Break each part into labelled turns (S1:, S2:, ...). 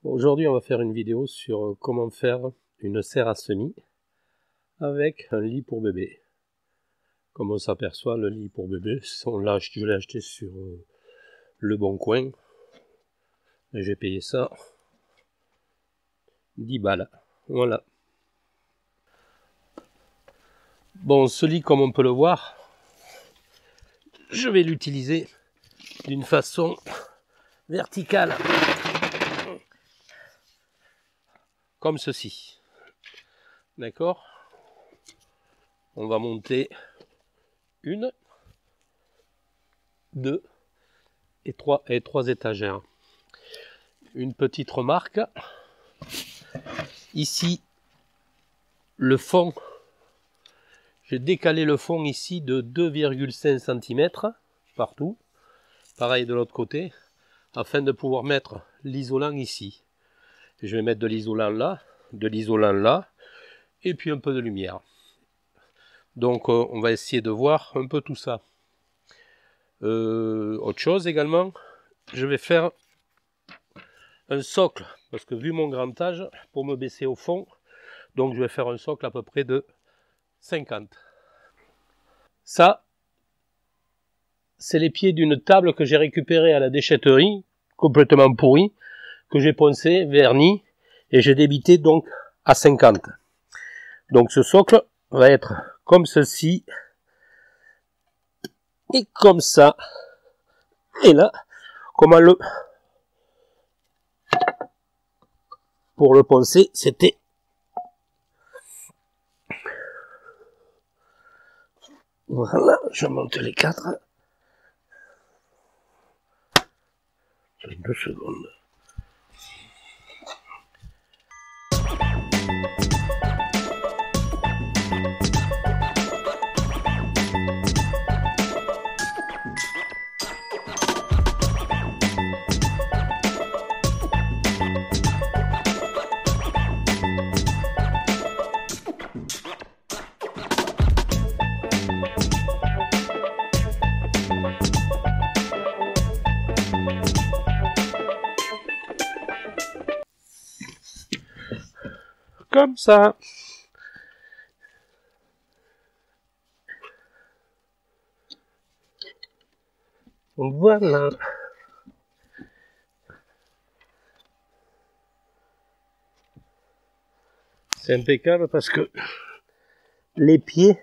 S1: Aujourd'hui, on va faire une vidéo sur comment faire une serre à semis avec un lit pour bébé. Comme on s'aperçoit, le lit pour bébé, je l'ai acheté sur Le Bon Coin. Et j'ai payé ça 10 balles. Voilà. Bon, ce lit, comme on peut le voir, je vais l'utiliser d'une façon verticale. Comme ceci. D'accord? On va monter 1, 2 et 3 étagères. Une petite remarque. Ici, le fond, j'ai décalé le fond ici de 2,5 cm partout. Pareil de l'autre côté, afin de pouvoir mettre l'isolant ici. Je vais mettre de l'isolant là, et puis un peu de lumière. Donc on va essayer de voir un peu tout ça. Autre chose également, je vais faire un socle, parce que vu mon grand âge, pour me baisser au fond, donc je vais faire un socle à peu près de 50. Ça, c'est les pieds d'une table que j'ai récupérée à la déchetterie, complètement pourrie, que j'ai poncé, verni, et j'ai débité donc à 50. Donc ce socle va être comme ceci, et comme ça, et là, comment le... Pour le poncer, c'était... Voilà, je monte les 4. 2 secondes. Comme ça. Voilà. C'est impeccable parce que les pieds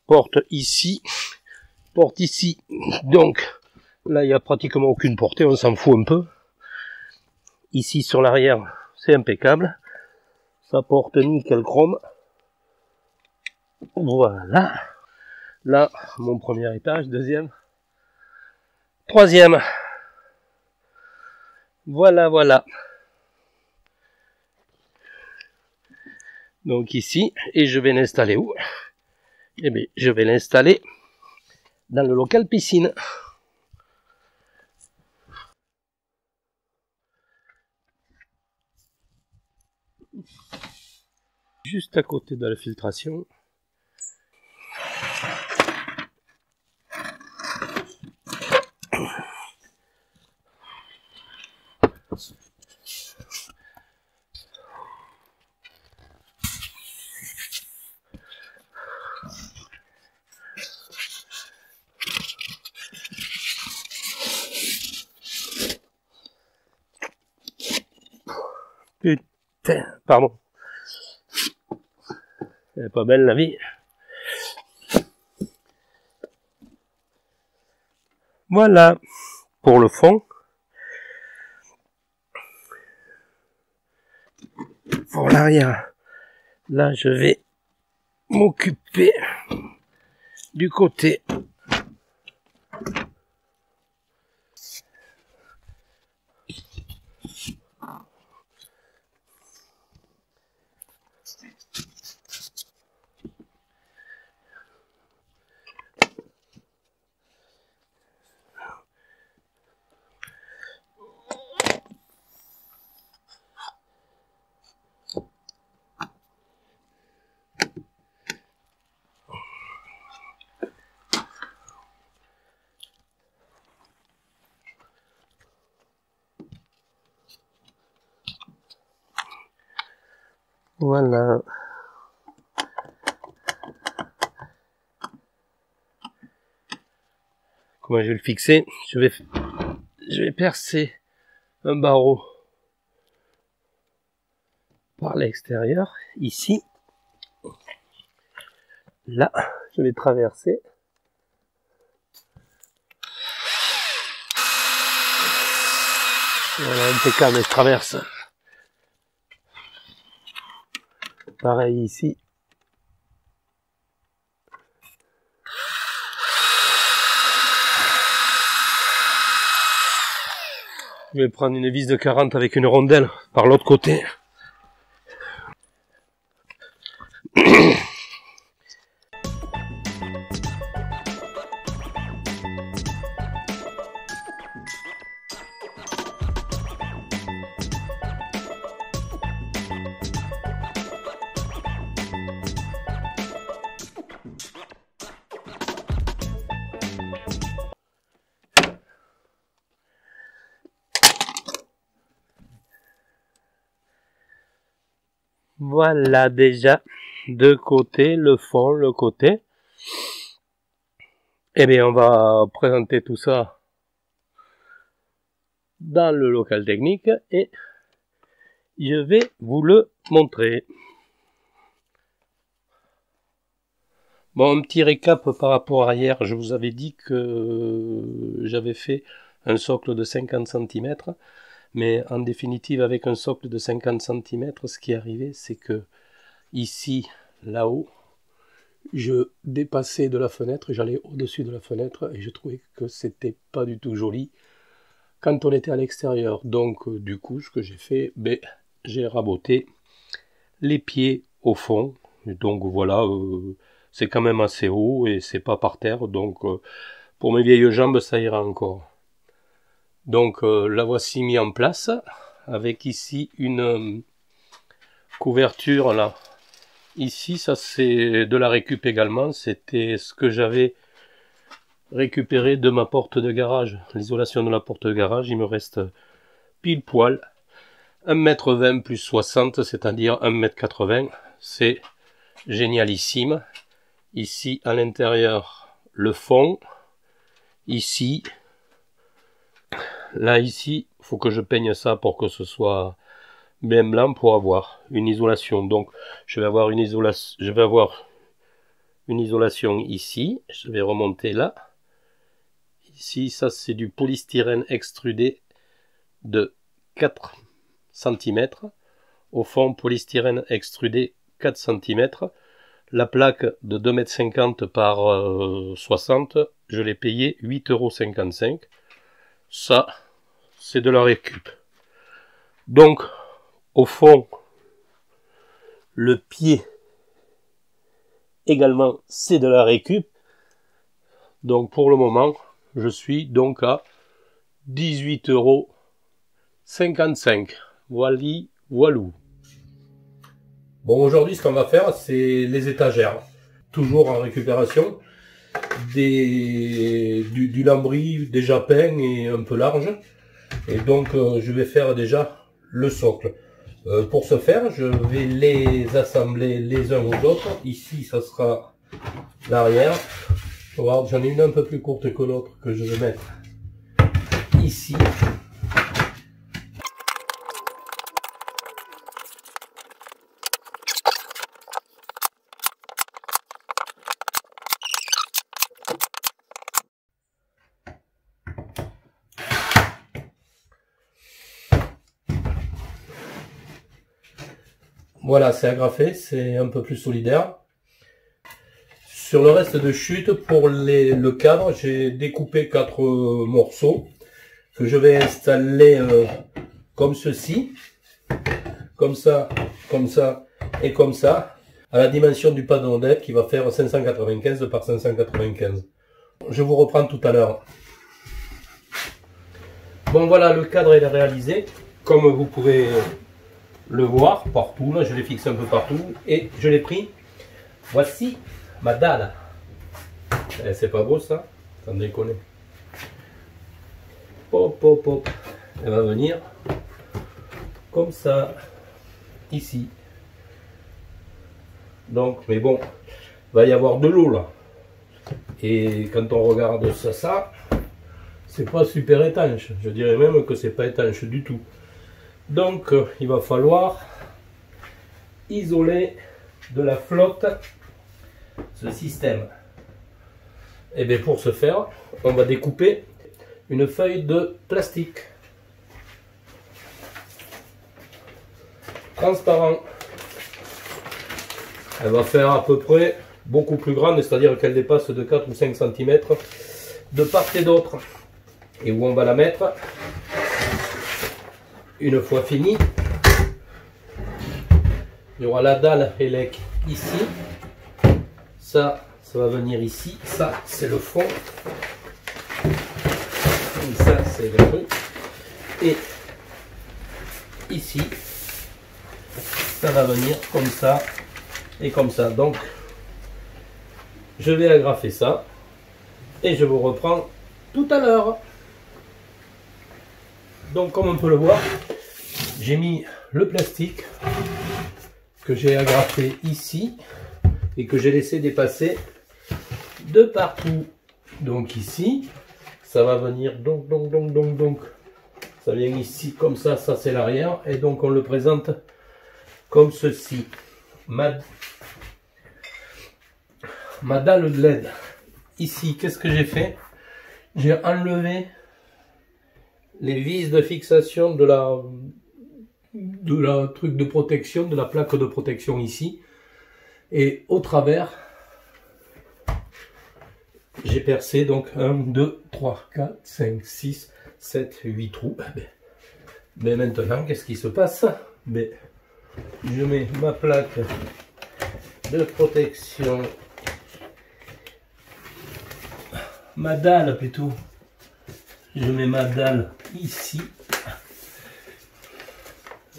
S1: portent ici. Donc là, il n'y a pratiquement aucune portée, on s'en fout un peu. Ici sur l'arrière, c'est impeccable. Ça porte nickel chrome. Voilà. Là, mon premier étage, deuxième, troisième. Voilà, voilà. Donc ici, et je vais l'installer où? Eh bien, je vais l'installer dans le local piscine. Juste à côté de la filtration. Putain, pardon. Elle est pas belle la vie. Voilà pour le fond. Pour l'arrière, là je vais m'occuper du côté. Voilà. Comment je vais le fixer? Je vais percer un barreau par l'extérieur, ici. Là, je vais traverser. Voilà, impeccable, je traverse. Pareil ici. Je vais prendre une vis de 40 avec une rondelle par l'autre côté. Voilà déjà deux côtés, le fond, le côté. Eh bien, on va présenter tout ça dans le local technique et je vais vous le montrer. Bon, un petit récap par rapport à hier. Je vous avais dit que j'avais fait un socle de 50 cm. Mais en définitive, avec un socle de 50 cm, ce qui est arrivé, c'est que ici, là-haut, je dépassais de la fenêtre, j'allais au-dessus de la fenêtre et je trouvais que c'était pas du tout joli quand on était à l'extérieur. Donc, du coup, ce que j'ai fait, j'ai raboté les pieds au fond. Et donc, voilà, c'est quand même assez haut et c'est pas par terre. Donc, pour mes vieilles jambes, ça ira encore. Donc la voici mis en place avec ici une couverture là. Ici ça c'est de la récup également, c'était ce que j'avais récupéré de ma porte de garage, l'isolation de la porte de garage. Il me reste pile poil 1,20 m plus 60, c'est-à-dire 1,80 m. C'est génialissime. Ici à l'intérieur le fond, ici. Là, ici, il faut que je peigne ça pour que ce soit bien blanc pour avoir une isolation. Donc, je vais avoir une isolation ici. Je vais remonter là. Ici, ça, c'est du polystyrène extrudé de 4 cm. Au fond, polystyrène extrudé 4 cm. La plaque de 2,50 m par 60, je l'ai payé 8,55 €. Ça, c'est de la récup. Donc, au fond, le pied, également, c'est de la récup. Donc, pour le moment, je suis donc à 18,55 €. Voili, voilou. Bon, aujourd'hui, ce qu'on va faire, c'est les étagères. Toujours en récupération. Du lambris déjà peint et un peu large. Et donc je vais faire déjà le socle. Pour ce faire, je vais les assembler les uns aux autres. Ici, ça sera l'arrière. J'en ai une un peu plus courte que l'autre que je vais mettre ici. Voilà, c'est agrafé, c'est un peu plus solidaire. Sur le reste de chute, pour le cadre, j'ai découpé 4 morceaux que je vais installer comme ceci, comme ça et comme ça, à la dimension du panneau d'aide qui va faire 595 par 595. Je vous reprends tout à l'heure. Bon voilà, le cadre est réalisé, comme vous pouvez le voir partout, là je l'ai fixé un peu partout et je l'ai pris. Voici ma dalle. C'est pas beau ça? Sans déconner. Hop hop hop. Elle va venir comme ça, ici. Donc, mais bon, va y avoir de l'eau là. Et quand on regarde ça, c'est pas super étanche. Je dirais même que c'est pas étanche du tout. Donc, il va falloir isoler de la flotte ce système. Et bien pour ce faire, on va découper une feuille de plastique transparent. Elle va faire à peu près beaucoup plus grande, c'est-à-dire qu'elle dépasse de 4 ou 5 cm de part et d'autre. Et où on va la mettre, une fois fini, il y aura la dalle élec ici, ça va venir ici, ça c'est le fond, et ça c'est le truc, et ici, ça va venir comme ça et comme ça. Donc, je vais agrafer ça, et je vous reprends tout à l'heure. Donc comme on peut le voir, j'ai mis le plastique que j'ai agrafé ici et que j'ai laissé dépasser de partout. Donc ici, ça va venir donc. Ça vient ici comme ça c'est l'arrière. Et donc on le présente comme ceci. Ma dalle de LED. Ici, qu'est-ce que j'ai fait? J'ai enlevé les vis de fixation de la truc de protection, de la plaque de protection ici, et au travers j'ai percé donc 1, 2, 3, 4, 5, 6, 7, 8 trous. Mais maintenant qu'est-ce qui se passe? Je mets ma plaque de protection, ma dalle plutôt, je mets ma dalle ici,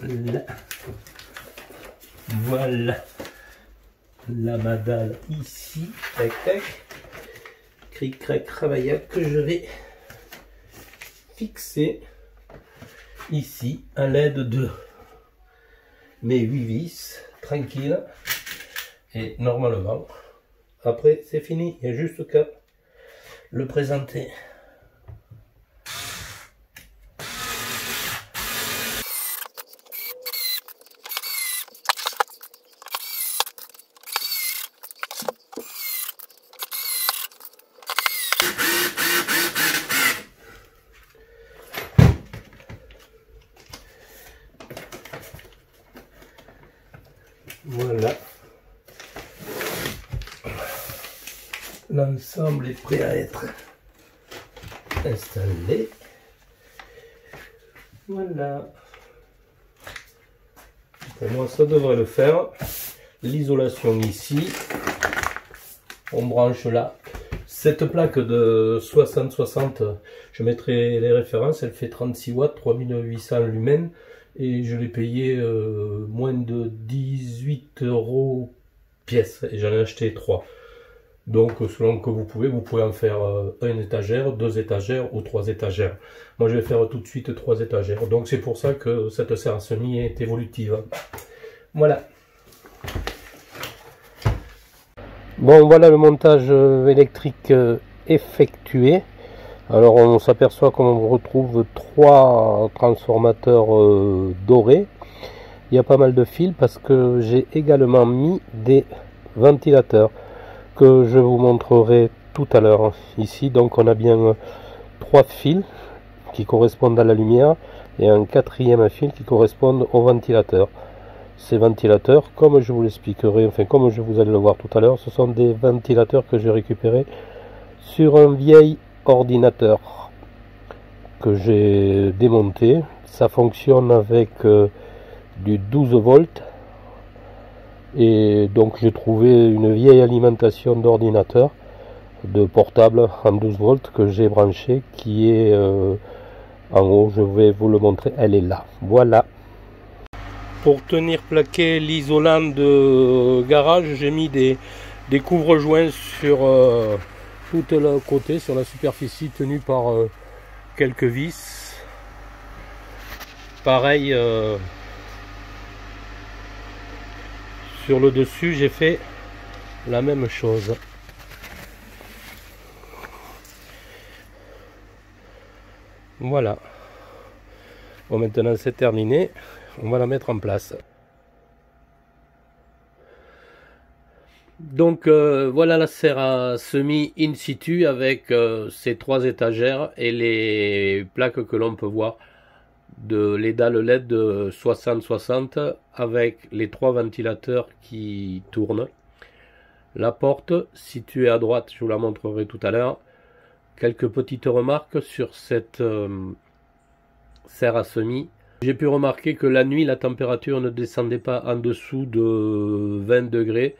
S1: là. Voilà, la ma dalle ici, tac tac, cric crac cravaillac, que je vais fixer ici à l'aide de mes 8 vis, tranquille. Et normalement, après c'est fini, il y a juste qu'à le présenter. Voilà. L'ensemble est prêt à être installé. Voilà. Pour moi, ça devrait le faire. L'isolation ici. On branche là. Cette plaque de 60-60, je mettrai les références. Elle fait 36 watts, 3800 lumens. Et je l'ai payé moins de 18 € pièce. Et j'en ai acheté 3. Donc selon que vous pouvez en faire une étagère, 2 étagères ou 3 étagères. Moi je vais faire tout de suite 3 étagères. Donc c'est pour ça que cette serre à semis est évolutive. Voilà. Bon, voilà le montage électrique effectué. Alors on s'aperçoit qu'on retrouve 3 transformateurs dorés. Il y a pas mal de fils parce que j'ai également mis des ventilateurs que je vous montrerai tout à l'heure. Ici donc on a bien 3 fils qui correspondent à la lumière et un 4e fil qui correspond au ventilateur. Ces ventilateurs, comme je vous l'expliquerai, enfin comme vous allez le voir tout à l'heure, ce sont des ventilateurs que j'ai récupérés sur un vieil ordinateur que j'ai démonté. Ça fonctionne avec du 12 volts. Et donc j'ai trouvé une vieille alimentation d'ordinateur de portable en 12 volts que j'ai branché, qui est en haut. Je vais vous le montrer, elle est là. Voilà. Pour tenir plaqué l'isolant de garage, j'ai mis des couvre-joints sur tout le côté, sur la superficie, tenue par quelques vis. Pareil Sur le dessus, j'ai fait la même chose. Voilà. Bon, maintenant c'est terminé. On va la mettre en place. Donc voilà la serre à semis in situ avec ces 3 étagères et les plaques que l'on peut voir de les dalles LED de 60-60 avec les 3 ventilateurs qui tournent. La porte située à droite, je vous la montrerai tout à l'heure. Quelques petites remarques sur cette serre à semis. J'ai pu remarquer que la nuit la température ne descendait pas en dessous de 20 degrés.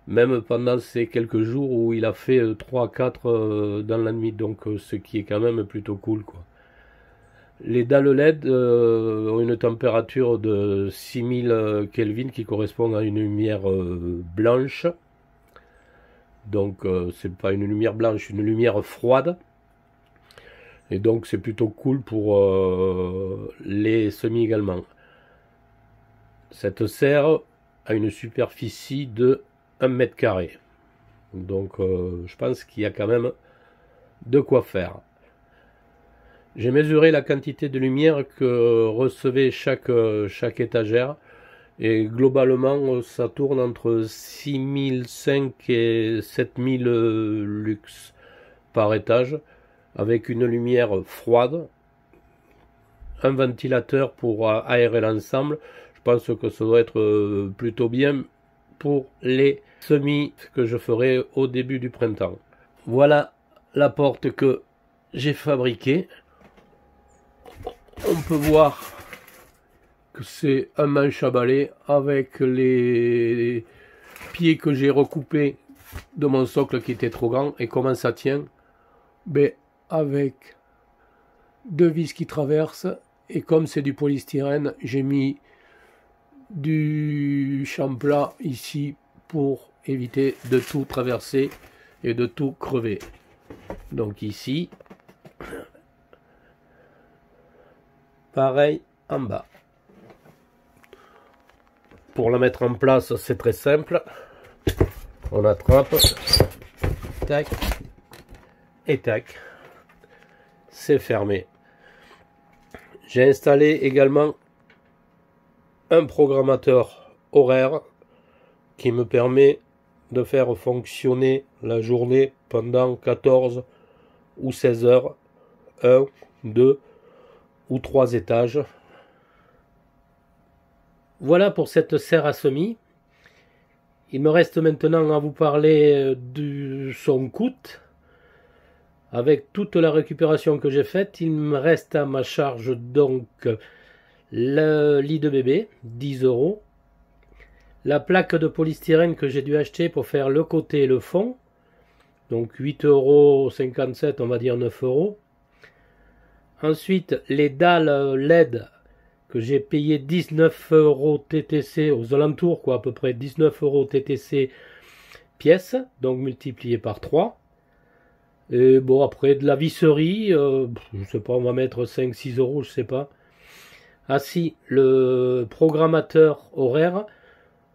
S1: Même pendant ces quelques jours où il a fait 3-4 dans la nuit, donc ce qui est quand même plutôt cool, quoi. Les dalles LED ont une température de 6000 Kelvin qui correspond à une lumière blanche. Donc c'est pas une lumière blanche, une lumière froide. Et donc c'est plutôt cool pour les semis également. Cette serre a une superficie de 1 mètre carré. Donc je pense qu'il y a quand même de quoi faire. J'ai mesuré la quantité de lumière que recevait chaque étagère. Et globalement, ça tourne entre 6005 et 7000 lux par étage. Avec une lumière froide. Un ventilateur pour aérer l'ensemble. Je pense que ça doit être plutôt bien pour les semis que je ferai au début du printemps. Voilà la porte que j'ai fabriquée. On peut voir que c'est un manche à balai avec les pieds que j'ai recoupés de mon socle qui était trop grand. Et comment ça tient? Ben, avec 2 vis qui traversent, et comme c'est du polystyrène, j'ai mis du champ-plat ici pour éviter de tout traverser et de tout crever. Donc ici, pareil en bas. Pour la mettre en place, c'est très simple. On attrape, tac, et tac. C'est fermé. J'ai installé également un programmateur horaire qui me permet de faire fonctionner la journée pendant 14 ou 16 heures, 1, 2 ou 3 étages. Voilà pour cette serre à semis. Il me reste maintenant à vous parler de son coût. Avec toute la récupération que j'ai faite, il me reste à ma charge donc le lit de bébé, 10 €. La plaque de polystyrène que j'ai dû acheter pour faire le côté et le fond, donc 8,57 €, on va dire 9 €. Ensuite, les dalles LED que j'ai payé 19 € TTC, aux alentours, quoi, à peu près 19 € TTC pièce, donc multiplié par 3. Et bon, après de la visserie, je sais pas, on va mettre 5-6 €, je sais pas. Ah si, le programmateur horaire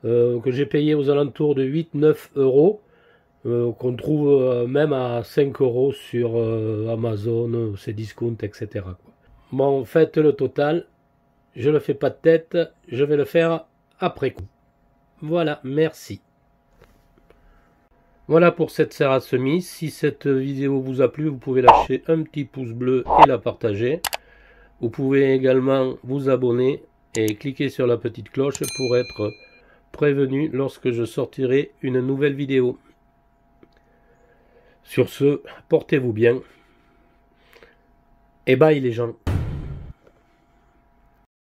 S1: que j'ai payé aux alentours de 8-9 €, qu'on trouve même à 5 € sur Amazon, Cdiscount, etc., quoi. Bon, faites le total, je le fais pas de tête, je vais le faire après coup. Voilà, merci. Voilà pour cette serre à semis. Si cette vidéo vous a plu, vous pouvez lâcher un petit pouce bleu et la partager. Vous pouvez également vous abonner et cliquer sur la petite cloche pour être prévenu lorsque je sortirai une nouvelle vidéo. Sur ce, portez-vous bien et bye les gens.